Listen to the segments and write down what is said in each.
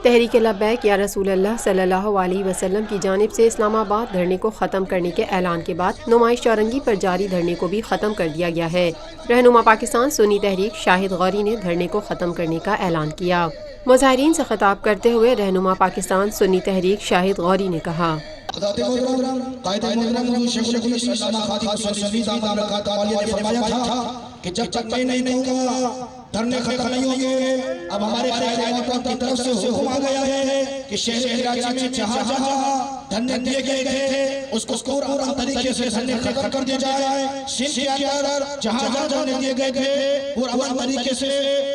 تحریک لبیک یا رسول اللہ صلی اللہ علیہ وسلم کی جانب سے اسلام آباد دھرنے کو ختم کرنے کے اعلان کے بعد نمائش چورنگی پر جاری دھرنے کو بھی ختم کر دیا گیا ہے۔ رہنما پاکستان سنی تحریک شاہد غوری نے دھرنے کو ختم کرنے کا اعلان کیا۔ مظاہرین سے خطاب کرتے ہوئے رہنما پاکستان سنی تحریک شاہد غوری نے کہا، کہ جب تک میں نہیں کہوں گا دھرنے ختم نہیں ہوں گے۔ اب ہمارے موقع کی طرف سے حکم آ گیا ہے کہ شہر کراچی میں جہاں جہاں دھرنے دیے گئے تھے اس کو پورا طریقے سے دھرنے ختم کر دیا جائے۔ سندھ کے اندر جہاں جہاں دھرنے دیے گئے تھے پورا طریقے سے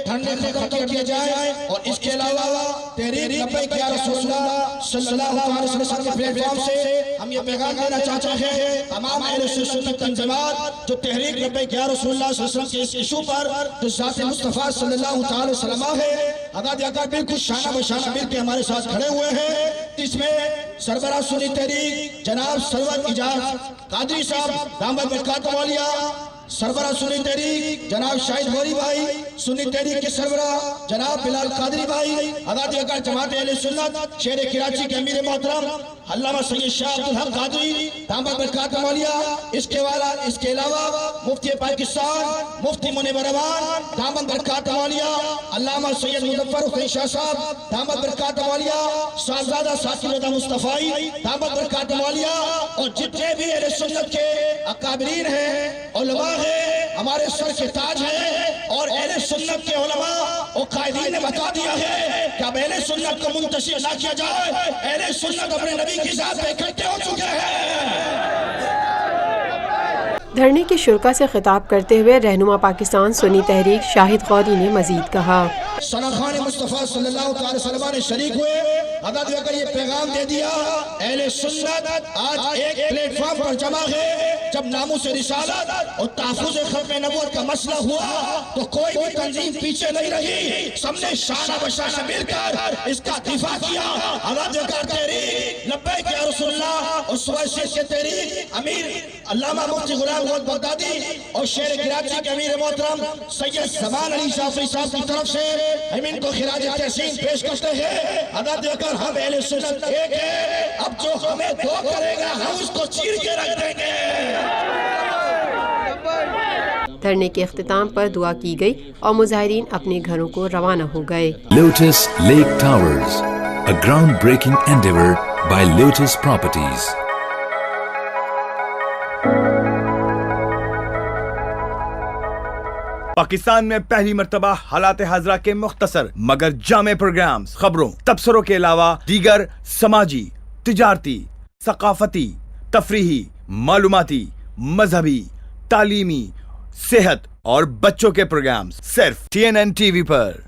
دھرنے ختم کر دیا جائے۔ اور اس کے علاوہ تحریک لبیک یا رسول اللہ صلی اللہ علیہ وسلم کے پلیٹ فارم سے ہم یہ پیغام دینا چاہتے ہیں تمام اہل سنت تنظیمات جو تحریک لبیک یا رسول اللہ صلی اللہ علیہ وسلم کے اس ایشو پر جو ذات مصطفیٰ صلی اللہ علیہ وسلم ہے اگر بالکل شانہ بشانہ مل کے ہمارے ساتھ کھڑے ہوئے ہیں۔ اس میں سربراہ سنی تحریک جناب سرور اجاز قادری صاحب دامت برکات والیہ، سربراہ سنی تحریک جناب شاہد غوری بھائی، سنی تحریک کے سربراہ جناب بلال قادری بھائی، جماعت اہل سنت شہر کراچی کے امیر محترم علامہ سید شاہد قادری دامت برکات والیہ، اس کے علاوہ مفتی پاکستان مفتی منور دامت برکات والیہ، علامہ سید مظفر حسین شاہ صاحب دامت برکات والیہ، صاحبزادہ ساقی رضا مصطفی دامت برکات والیہ، اور جتنے بھی اہل سنت کے اکابرین ہیں، علماء ہیں، ہمارے سر کے تاج ہیں، اور اہل سنت کے علماء اور قائدین نے بتا دیا ہے کہ اب اہل سنت کو منتشر نہ کیا جائے۔ اہل سنت اپنے نبی کی ذات پہ اکٹھے ہو چکے ہیں۔ دھرنے کے شرکا سے خطاب کرتے ہوئے رہنما پاکستان سنی تحریک شاہد غوری نے مزید کہا، سنخان مصطفیٰ صلی اللہ علیہ وسلم نے شریک ہوئے اگر یہ پیغام دے دیا اہل سنت آج ایک پلیٹ فارم پر جمع ہے۔ جب ناموس رسالت اور تحفظ ختم نبوت کا مسئلہ ہوا تو کوئی بھی تنظیم پیچھے نہیں رہی، سب نے شانہ بشانہ مل کر اس کا دفاع کیا۔ تحریک لبیک یا رسول اللہ اور صوبہ کے تحریک امیر علامہ مفتی غلام بغدادی اور شہر کراچی کے امیر محترم سید زمان علی شافعی صاحب کی طرف سے ہم ان کو خراج تحسین پیش کرتے ہیں۔ ادا دے کر ہم اہل سنت ایک ہے، اب جو ہمیں دو کرے گا ہم اس کو چیر کے رکھ دیں گے۔ دھرنے کے اختتام پر دعا کی گئی اور مظاہرین اپنے گھروں کو روانہ ہو گئے۔ Lotus Lake Towers, a groundbreaking endeavor by Lotus Properties۔ Pakistan میں پہلی مرتبہ حالات حاضرہ کے مختصر مگر جامع پروگرامز، خبروں، تبصروں کے علاوہ دیگر سماجی، تجارتی، ثقافتی، تفریحی، معلوماتی، مذہبی، تعلیمی، صحت اور بچوں کے پروگرامز صرف TNN TV پر۔